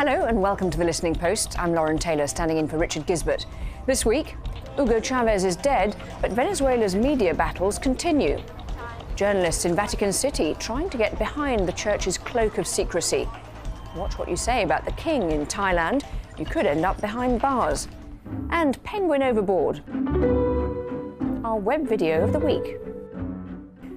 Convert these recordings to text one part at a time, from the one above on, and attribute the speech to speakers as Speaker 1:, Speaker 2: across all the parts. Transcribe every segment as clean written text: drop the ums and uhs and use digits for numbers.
Speaker 1: Hello and welcome to The Listening Post. I'm Lauren Taylor, standing in for Richard Gisbert. This week, Hugo Chavez is dead, but Venezuela's media battles continue. Journalists in Vatican City trying to get behind the church's cloak of secrecy. Watch what you say about the king in Thailand. You could end up behind bars. And penguin overboard. Our web video of the week.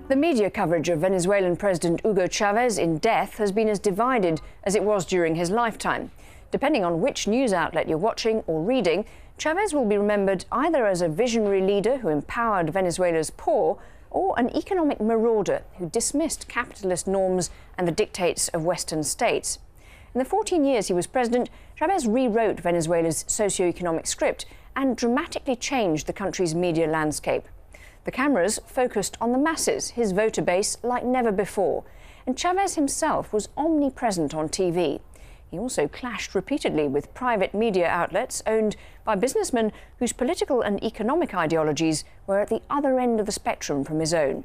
Speaker 1: The media coverage of Venezuelan President Hugo Chavez in death has been as divided as it was during his lifetime. Depending on which news outlet you're watching or reading, Chavez will be remembered either as a visionary leader who empowered Venezuela's poor, or an economic marauder who dismissed capitalist norms and the dictates of Western states. In the 14 years he was president, Chavez rewrote Venezuela's socio-economic script and dramatically changed the country's media landscape. The cameras focused on the masses, his voter base, like never before. And Chavez himself was omnipresent on TV. He also clashed repeatedly with private media outlets owned by businessmen whose political and economic ideologies were at the other end of the spectrum from his own.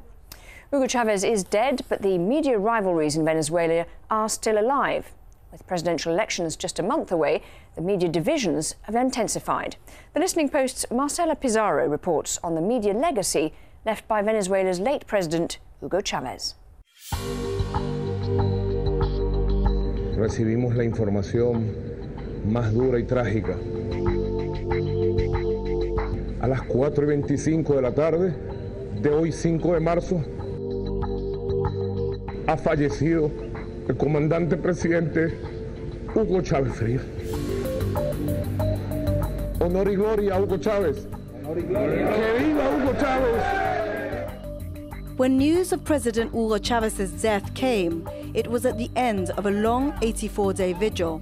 Speaker 1: Hugo Chavez is dead, but the media rivalries in Venezuela are still alive. With presidential elections just a month away, the media divisions have intensified. The Listening Post's Marcela Pizarro reports on the media legacy left by Venezuela's late president, Hugo Chavez.
Speaker 2: Recibimos la información más dura y trágica. A las 4:25 de la tarde de hoy, 5 de marzo, ha fallecido el comandante presidente Hugo Chávez Frías. Honor y gloria a Hugo Chávez. Que viva Hugo Chávez.
Speaker 3: When news of President Hugo Chávez's death came, it was at the end of a long 84-day vigil.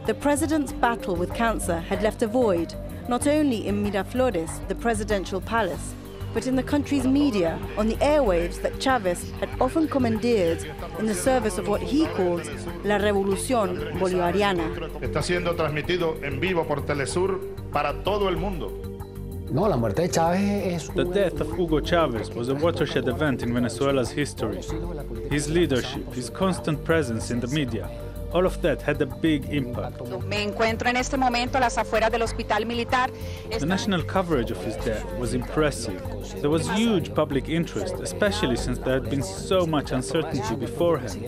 Speaker 3: The president's battle with cancer had left a void, not only in Miraflores, the presidential palace, but in the country's media, on the airwaves that Chávez had often commandeered in the service of what he called la revolución bolivariana.
Speaker 4: Está siendo transmitido en vivo por Telesur para todo el mundo.
Speaker 5: No, la muerte de Chávez es
Speaker 6: The death of Hugo Chavez was a watershed event in Venezuela's history. His leadership, his constant presence in the media, all of that had a big impact.
Speaker 7: Me encuentro en este momento a las afueras del hospital militar.
Speaker 6: The national coverage of his death was impressive. There was huge public interest, especially since there had been so much uncertainty beforehand.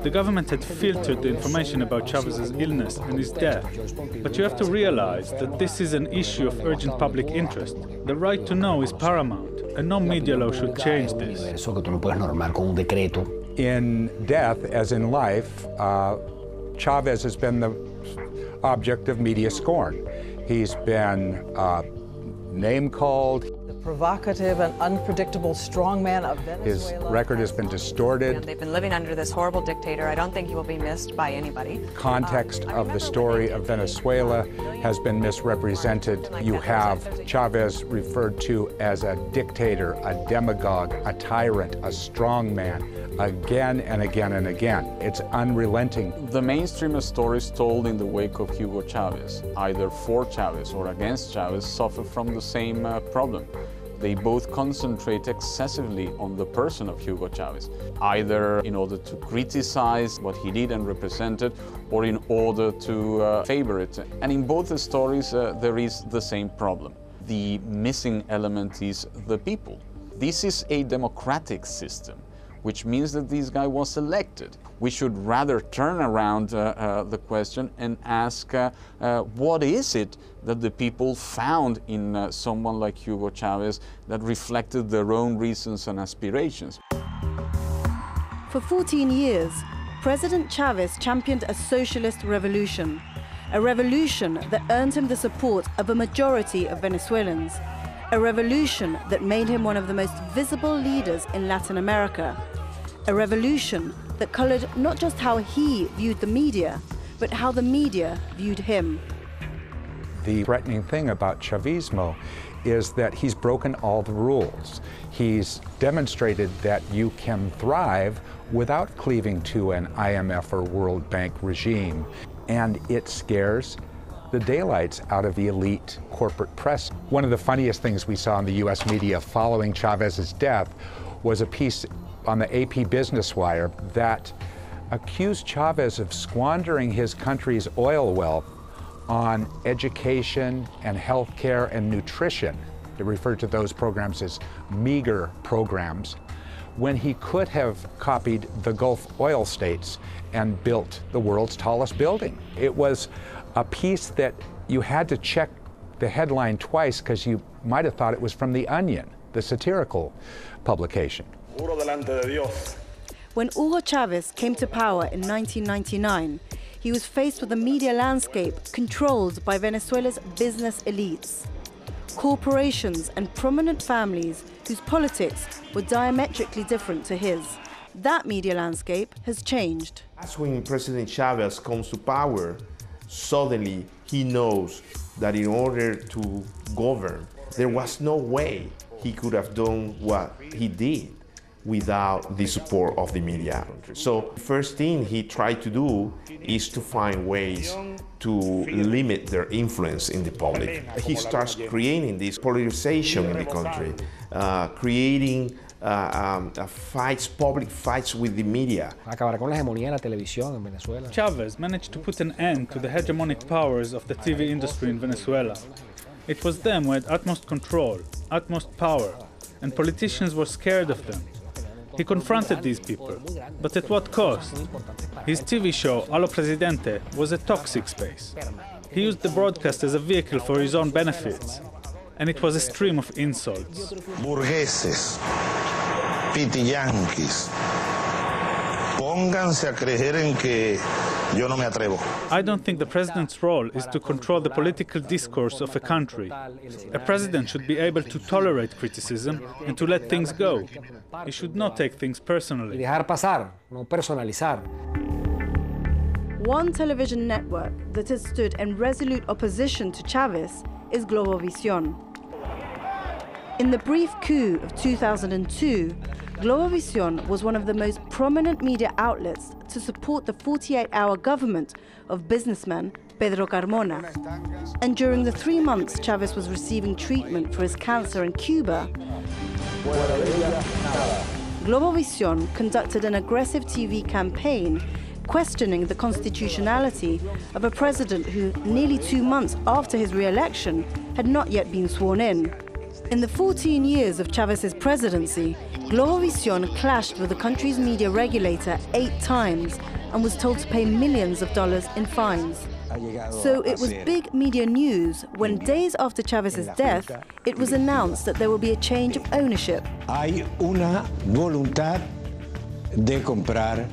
Speaker 6: The government had filtered the information about Chávez's illness and his death. But you have to realize that this is an issue of urgent public interest. The right to know is paramount, and no media law should change this.
Speaker 8: In death, as in life, Chavez has been the object of media scorn. He's been name-called.
Speaker 9: The provocative and unpredictable strongman of Venezuela.
Speaker 8: His record has been distorted.
Speaker 10: They've been living under this horrible dictator. I don't think he will be missed by anybody.
Speaker 8: Context of the story of Venezuela has been misrepresented. You have Chavez referred to as a dictator, a demagogue, a tyrant, a strongman, again and again and again. It's unrelenting.
Speaker 11: The mainstream stories told in the wake of Hugo Chavez, either for Chavez or against Chavez, suffer from the same problem. They both concentrate excessively on the person of Hugo Chavez, either in order to criticize what he did and represented, or in order to favor it. And in both the stories, there is the same problem. The missing element is the people. This is a democratic system, which means that this guy was elected. We should rather turn around the question and ask what is it that the people found in someone like Hugo Chavez that reflected their own reasons and aspirations.
Speaker 3: For 14 years, President Chavez championed a socialist revolution, a revolution that earned him the support of a majority of Venezuelans, a revolution that made him one of the most visible leaders in Latin America, a revolution that colored not just how he viewed the media, but how the media viewed him.
Speaker 8: The threatening thing about Chavismo is that he's broken all the rules. He's demonstrated that you can thrive without cleaving to an IMF or World Bank regime, and it scares the daylights out of the elite corporate press. One of the funniest things we saw in the US media following Chavez's death was a piece on the AP Business Wire that accused Chavez of squandering his country's oil wealth on education and healthcare and nutrition. They refer to those programs as meager programs, when he could have copied the Gulf oil states and built the world's tallest building. It was a piece that you had to check the headline twice because you might have thought it was from The Onion, the satirical publication.
Speaker 3: When Hugo Chavez came to power in 1999, he was faced with a media landscape controlled by Venezuela's business elites. Corporations and prominent families whose politics were diametrically different to his. That media landscape has changed.
Speaker 12: That's when President Chavez comes to power, suddenly he knows that in order to govern, there was no way he could have done what he did without the support of the media. So the first thing he tried to do is to find ways to limit their influence in the public. He starts creating this polarization in the country, creating fights, public fights with the media.
Speaker 5: Acabar con la hegemonía de la televisión en Venezuela.
Speaker 6: Chavez managed to put an end to the hegemonic powers of the TV industry in Venezuela. It was them who had utmost control, utmost power, and politicians were scared of them. He confronted these people, but at what cost? His TV show, Allo Presidente, was a toxic space. He used the broadcast as a vehicle for his own benefits, and it was a stream of insults.
Speaker 13: Burgueses, pitiyanquis, pónganse a creer en que yo no me atrevo.
Speaker 6: I don't think the president's role is to control the political discourse of a country. A president should be able to tolerate criticism and to let things go. He should not take things personally.
Speaker 5: Dejar pasar, no personalizar.
Speaker 3: One television network that has stood in resolute opposition to Chavez is Globovisión. In the brief coup of 2002, Globovisión was one of the most prominent media outlets to support the 48-hour government of businessman Pedro Carmona. And during the 3 months Chavez was receiving treatment for his cancer in Cuba, Globovisión conducted an aggressive TV campaign questioning the constitutionality of a president who, nearly 2 months after his re-election, had not yet been sworn in. In the 14 years of Chavez's presidency, Globovisión clashed with the country's media regulator 8 times and was told to pay millions of dollars in fines. So it was big media news when, days after Chavez's death, it was announced that there will be a change of ownership.
Speaker 14: Hay una voluntad de comprar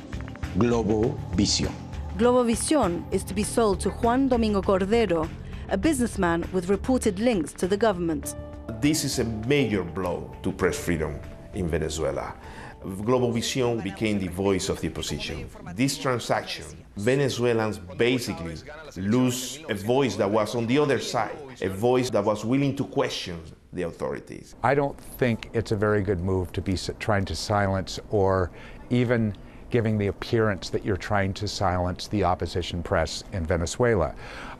Speaker 14: Globovisión.
Speaker 3: Globovisión is to be sold to Juan Domingo Cordero, a businessman with reported links to the government.
Speaker 12: This is a major blow to press freedom in Venezuela. Globovisión became the voice of the opposition. This transaction, Venezuelans basically lose a voice that was on the other side, a voice that was willing to question the authorities.
Speaker 8: I don't think it's a very good move to be trying to silence or even giving the appearance that you're trying to silence the opposition press in Venezuela.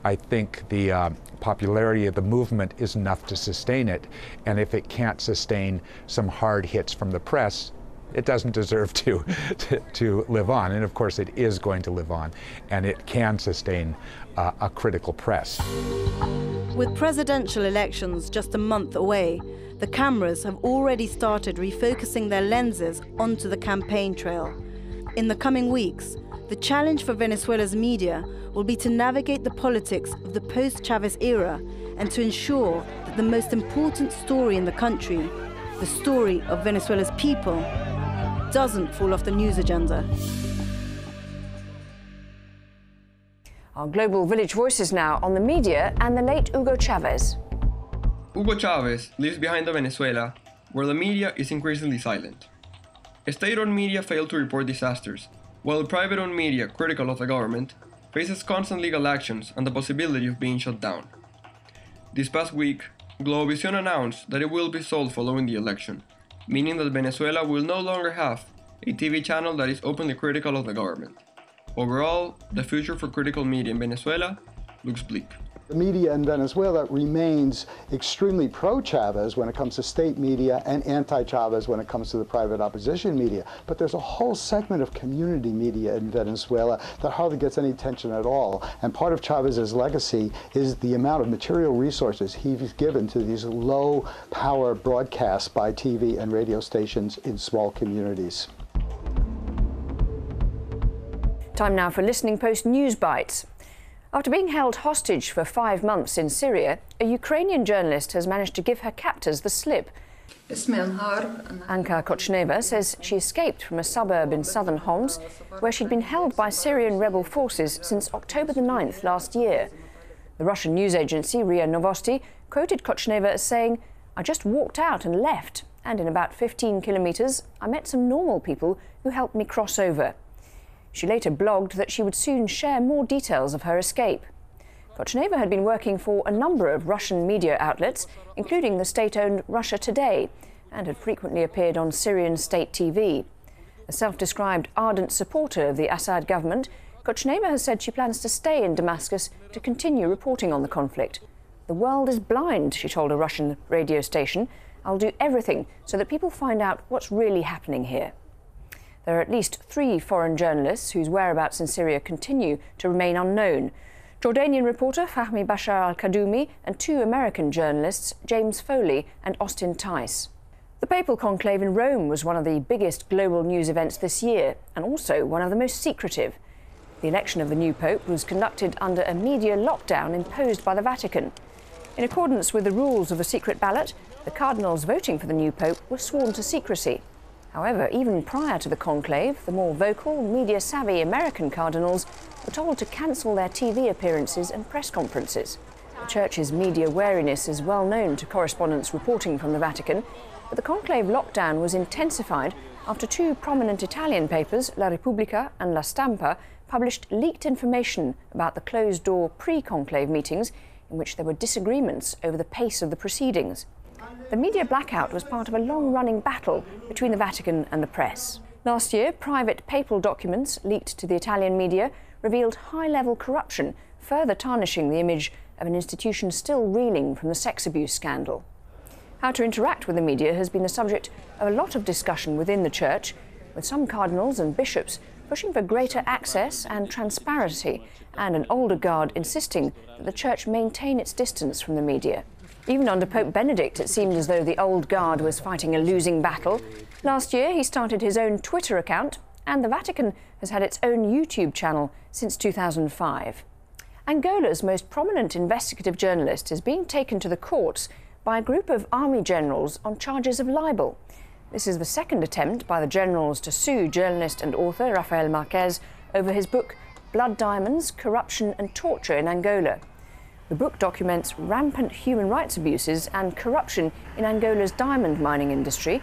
Speaker 8: I think the popularity of the movement is enough to sustain it, and if it can't sustain some hard hits from the press, it doesn't deserve to live on. And of course it is going to live on, and it can sustain a critical press.
Speaker 3: With presidential elections just a month away, the cameras have already started refocusing their lenses onto the campaign trail. In the coming weeks, the challenge for Venezuela's media will be to navigate the politics of the post-Chavez era and to ensure that the most important story in the country, the story of Venezuela's people, doesn't fall off the news agenda.
Speaker 1: Our global village voices now on the media and the late Hugo Chavez.
Speaker 15: Hugo Chavez lives behind a Venezuela where the media is increasingly silent. State-owned media fail to report disasters, while private-owned media, critical of the government, faces constant legal actions and the possibility of being shut down. This past week, Globovisión announced that it will be sold following the election, meaning that Venezuela will no longer have a TV channel that is openly critical of the government. Overall, the future for critical media in Venezuela looks bleak.
Speaker 16: The media in Venezuela remains extremely pro-Chavez when it comes to state media and anti-Chavez when it comes to the private opposition media. But there's a whole segment of community media in Venezuela that hardly gets any attention at all. And part of Chavez's legacy is the amount of material resources he's given to these low-power broadcasts by TV and radio stations in small communities.
Speaker 1: Time now for Listening Post News Bites. After being held hostage for 5 months in Syria, a Ukrainian journalist has managed to give her captors the slip. Anka Kochneva says she escaped from a suburb in southern Homs, where she'd been held by Syrian rebel forces since October the 9th last year. The Russian news agency RIANOVOSTI quoted Kochneva as saying, "I just walked out and left, and in about 15 kilometres I met some normal people who helped me cross over." She later blogged that she would soon share more details of her escape. Kochneva had been working for a number of Russian media outlets, including the state-owned Russia Today, and had frequently appeared on Syrian state TV. A self-described ardent supporter of the Assad government, Kochneva has said she plans to stay in Damascus to continue reporting on the conflict. "The world is blind," she told a Russian radio station. "I'll do everything so that people find out what's really happening here." There are at least 3 foreign journalists whose whereabouts in Syria continue to remain unknown. Jordanian reporter Fahmi Bashar al-Kaddoumi and 2 American journalists, James Foley and Austin Tice. The papal conclave in Rome was one of the biggest global news events this year, and also one of the most secretive. The election of the new pope was conducted under a media lockdown imposed by the Vatican. In accordance with the rules of a secret ballot, the cardinals voting for the new pope were sworn to secrecy. However, even prior to the conclave, the more vocal, media-savvy American cardinals were told to cancel their TV appearances and press conferences. The Church's media wariness is well known to correspondents reporting from the Vatican, but the conclave lockdown was intensified after 2 prominent Italian papers, La Repubblica and La Stampa, published leaked information about the closed-door pre-conclave meetings in which there were disagreements over the pace of the proceedings. The media blackout was part of a long-running battle between the Vatican and the press. Last year, private papal documents leaked to the Italian media revealed high-level corruption, further tarnishing the image of an institution still reeling from the sex abuse scandal. How to interact with the media has been the subject of a lot of discussion within the Church, with some cardinals and bishops pushing for greater access and transparency, and an older guard insisting that the Church maintain its distance from the media. Even under Pope Benedict, it seemed as though the old guard was fighting a losing battle. Last year, he started his own Twitter account, and the Vatican has had its own YouTube channel since 2005. Angola's most prominent investigative journalist is being taken to the courts by a group of army generals on charges of libel. This is the second attempt by the generals to sue journalist and author Rafael Marquez over his book Blood Diamonds, Corruption and Torture in Angola. The book documents rampant human rights abuses and corruption in Angola's diamond mining industry.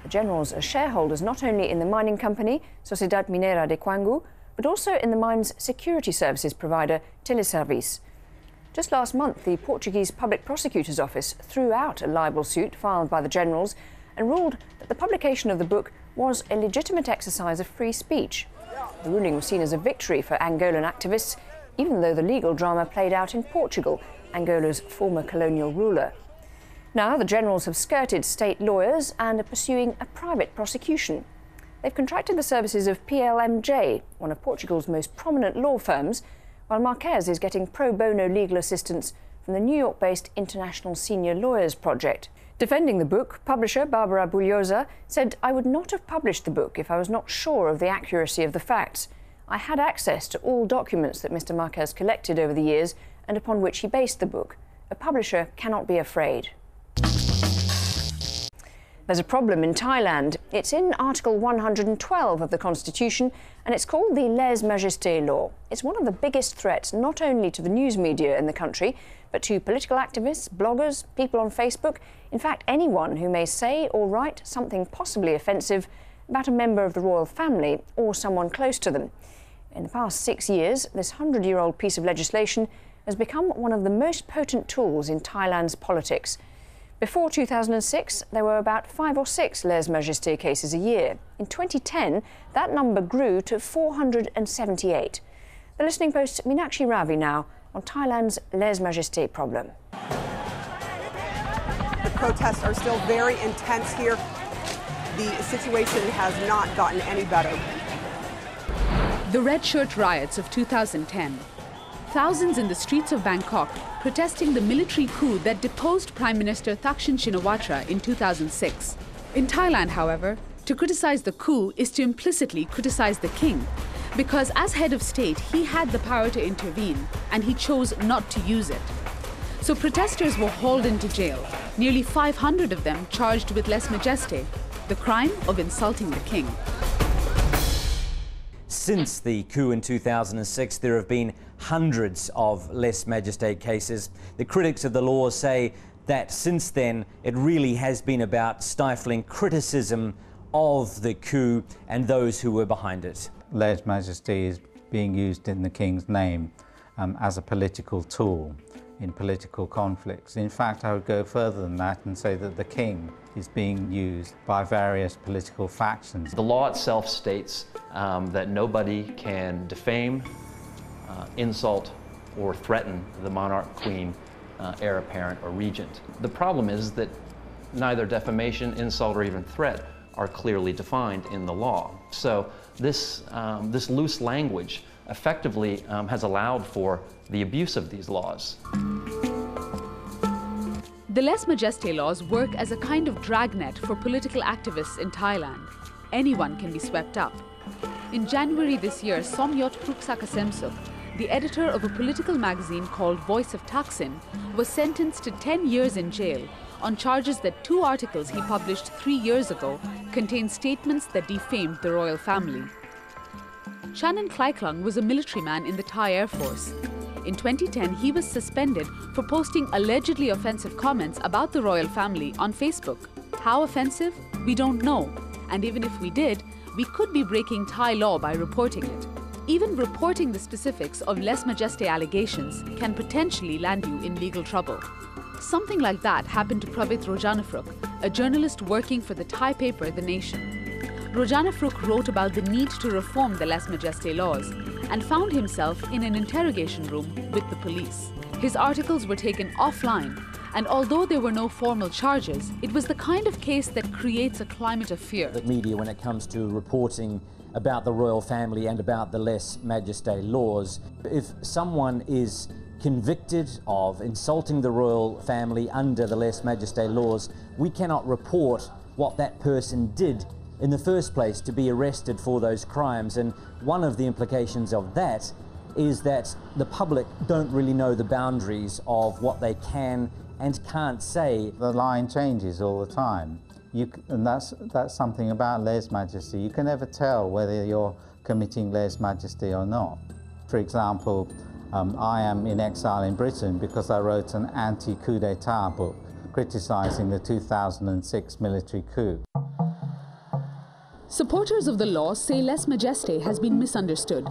Speaker 1: The generals are shareholders not only in the mining company, Sociedade Minera de Quangu, but also in the mine's security services provider, Televising. Just last month, the Portuguese Public Prosecutor's Office threw out a libel suit filed by the generals and ruled that the publication of the book was a legitimate exercise of free speech. The ruling was seen as a victory for Angolan activists, even though the legal drama played out in Portugal, Angola's former colonial ruler. Now the generals have skirted state lawyers and are pursuing a private prosecution. They've contracted the services of PLMJ, one of Portugal's most prominent law firms, while Marquez is getting pro bono legal assistance from the New York-based International Senior Lawyers Project. Defending the book, publisher Barbara Bullosa said, "I would not have published the book if I was not sure of the accuracy of the facts. I had access to all documents that Mr. Marquez collected over the years and upon which he based the book. A publisher cannot be afraid." There's a problem in Thailand. It's in Article 112 of the Constitution, and it's called the lèse-majesté law. It's one of the biggest threats not only to the news media in the country, but to political activists, bloggers, people on Facebook, in fact anyone who may say or write something possibly offensive about a member of the royal family or someone close to them. In the past 6 years, this 100-year-old piece of legislation has become one of the most potent tools in Thailand's politics. Before 2006, there were about 5 or 6 lèse-majesté cases a year. In 2010, that number grew to 478. The Listening Post's Meenakshi Ravi now on Thailand's lèse-majesté problem.
Speaker 17: The protests are still very intense here. The situation has not gotten any better.
Speaker 18: The Red Shirt riots of 2010. Thousands in the streets of Bangkok protesting the military coup that deposed Prime Minister Thaksin Shinawatra in 2006. In Thailand, however, to criticize the coup is to implicitly criticize the king, because as head of state, he had the power to intervene, and he chose not to use it. So protesters were hauled into jail, nearly 500 of them charged with lèse-majesté, the crime of insulting the king.
Speaker 19: Since the coup in 2006, there have been hundreds of lèse-majesté cases. The critics of the law say that since then, it really has been about stifling criticism of the coup and those who were behind it.
Speaker 20: Lèse-majesté is being used in the king's name as a political tool in political conflicts. In fact, I would go further than that and say that the king is being used by various political factions.
Speaker 21: The law itself states that nobody can defame, insult, or threaten the monarch, queen, heir apparent, or regent. The problem is that neither defamation, insult, or even threat are clearly defined in the law. So this loose language effectively has allowed for the abuse of these laws.
Speaker 18: The lèse-majesté laws work as a kind of dragnet for political activists in Thailand. Anyone can be swept up. In January this year, Somyot Pruksakasemsuk, the editor of a political magazine called Voice of Thaksin, was sentenced to 10 years in jail on charges that 2 articles he published 3 years ago contained statements that defamed the royal family. Shannon Klaiklung was a military man in the Thai Air Force. In 2010, he was suspended for posting allegedly offensive comments about the royal family on Facebook. How offensive? We don't know. And even if we did, we could be breaking Thai law by reporting it. Even reporting the specifics of lèse-majesté allegations can potentially land you in legal trouble. Something like that happened to Pravit Rojanafruk, a journalist working for the Thai paper The Nation. Rojanafruk wrote about the need to reform the lèse-majesté laws and found himself in an interrogation room with the police. His articles were taken offline, and although there were no formal charges, it was the kind of case that creates a climate of fear.
Speaker 19: The media, when it comes to reporting about the royal family and about the lèse-majesté laws, if someone is convicted of insulting the royal family under the lèse-majesté laws, we cannot report what that person did in the first place to be arrested for those crimes. And one of the implications of that is that the public don't really know the boundaries of what they can and can't say.
Speaker 20: The line changes all the time. And that's something about lèse-majesté. You can never tell whether you're committing lèse-majesté or not. For example, I am in exile in Britain because I wrote an anti-coup d'etat book criticising the 2006 military coup.
Speaker 18: Supporters of the law say lèse-majesté has been misunderstood.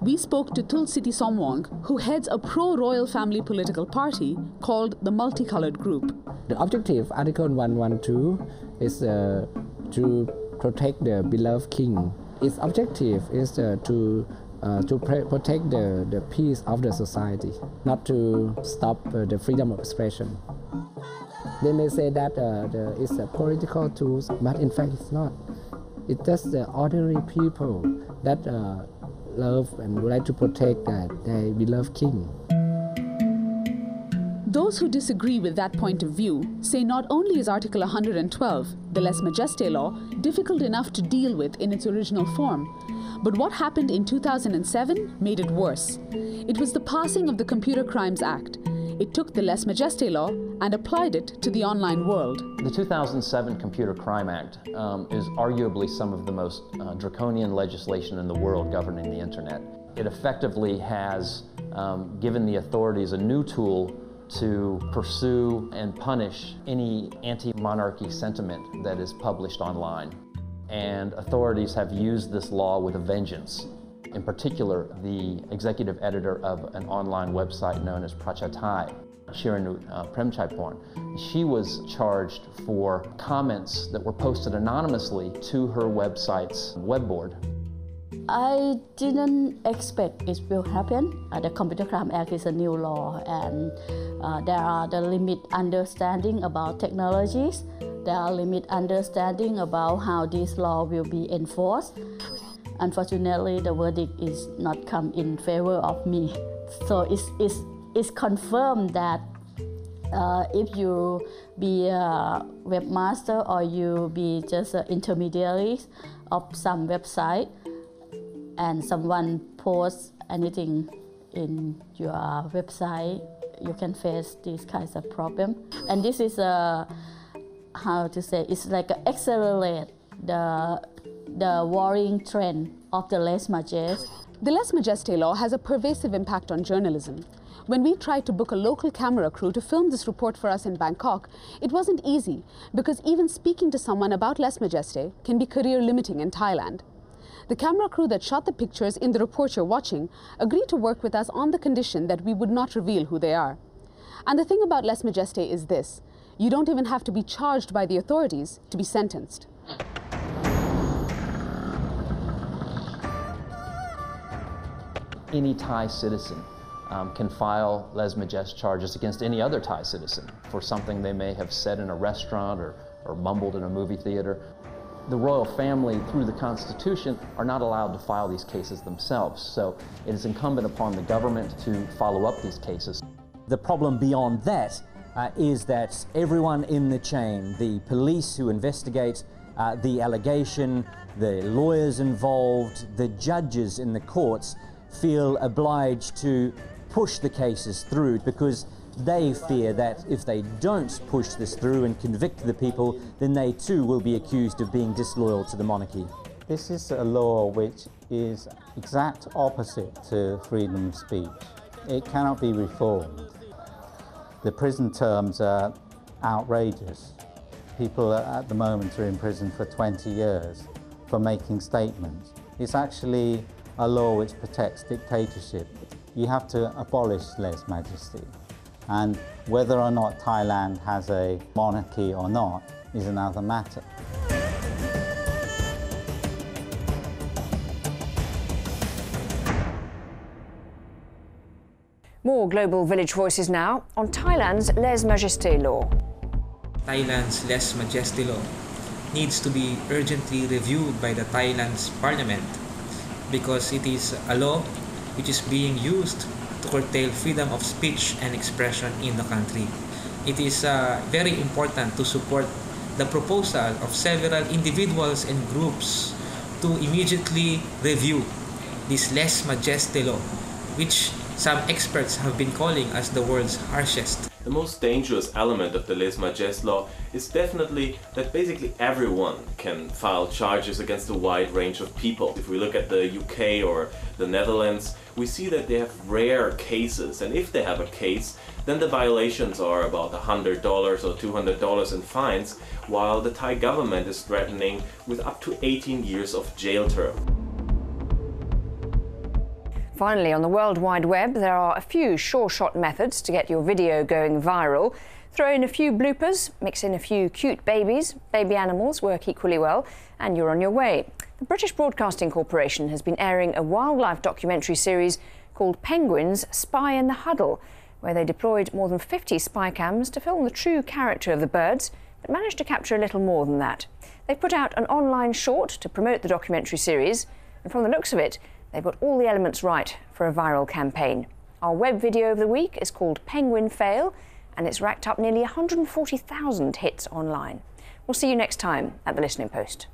Speaker 18: We spoke to Tulsiti Somwang, who heads a pro-royal family political party called the Multicolored Group.
Speaker 22: The objective, Article 112, is to protect the beloved king. Its objective is to protect the peace of the society, not to stop the freedom of expression. They may say that it's a political tool, but in fact it's not. It's just the ordinary people that love and would like to protect their beloved king.
Speaker 18: Those who disagree with that point of view say not only is Article 112, the lèse-majesté law, difficult enough to deal with in its original form, but what happened in 2007 made it worse. It was the passing of the Computer Crimes Act. It took the lèse-majesté law and applied it to the online world.
Speaker 21: The 2007 Computer Crime Act is arguably some of the most draconian legislation in the world governing the internet. It effectively has given the authorities a new tool to pursue and punish any anti-monarchy sentiment that is published online. And authorities have used this law with a vengeance. In particular, the executive editor of an online website known as Prachatai, Shiranut Premchaiporn, she was charged for comments that were posted anonymously to her website's web board.
Speaker 2: I didn't expect it will happen. The Computer Crime Act is a new law, and there are the limit understanding about technologies. There are limit understanding about how this law will be enforced. Unfortunately, the verdict is not come in favor of me. So it's confirmed that if you be a webmaster or you be just an intermediary of some website, and someone posts anything in your website, you can face these kinds of problem. And this is how to say, it's like accelerate the worrying trend of the lèse majesté.
Speaker 18: The lèse majesté law has a pervasive impact on journalism. When we tried to book a local camera crew to film this report for us in Bangkok, it wasn't easy because even speaking to someone about lèse majesté can be career limiting in Thailand. The camera crew that shot the pictures in the report you're watching agreed to work with us on the condition that we would not reveal who they are. And the thing about lèse majesté is this: you don't even have to be charged by the authorities to be sentenced.
Speaker 21: Any Thai citizen can file lèse majesté charges against any other Thai citizen for something they may have said in a restaurant or mumbled in a movie theater. The royal family, through the Constitution, are not allowed to file these cases themselves, so it is incumbent upon the government to follow up these cases.
Speaker 19: The problem beyond that is that everyone in the chain, the police who investigate the allegation, the lawyers involved, the judges in the courts, feel obliged to push the cases through because they fear that if they don't push this through and convict the people, then they too will be accused of being disloyal to the monarchy.
Speaker 20: This is a law which is exact opposite to freedom of speech. It cannot be reformed. The prison terms are outrageous. People at the moment are in prison for 20 years for making statements. It's actually a law which protects dictatorship. You have to abolish lèse majesté. And whether or not Thailand has a monarchy or not is another matter.
Speaker 1: More Global Village Voices now on Thailand's lèse majesté law.
Speaker 4: Thailand's lèse majesté law needs to be urgently reviewed by the Thailand's parliament because it is a law which is being used to curtail freedom of speech and expression in the country. It is very important to support the proposal of several individuals and groups to immediately review this lèse majesté law, which some experts have been calling as the world's harshest.
Speaker 23: The most dangerous element of the lèse majesté law is definitely that basically everyone can file charges against a wide range of people. If we look at the UK or the Netherlands, we see that they have rare cases, and if they have a case, then the violations are about $100 or $200 in fines, while the Thai government is threatening with up to 18 years of jail term.
Speaker 1: Finally, on the World Wide Web, there are a few sure-shot methods to get your video going viral. Throw in a few bloopers, mix in a few cute babies, baby animals work equally well, and you're on your way. The British Broadcasting Corporation has been airing a wildlife documentary series called Penguins Spy in the Huddle, where they deployed more than 50 spy cams to film the true character of the birds, but managed to capture a little more than that. They put out an online short to promote the documentary series, and from the looks of it, they've got all the elements right for a viral campaign. Our web video of the week is called Penguin Fail, and it's racked up nearly 140,000 hits online. We'll see you next time at The Listening Post.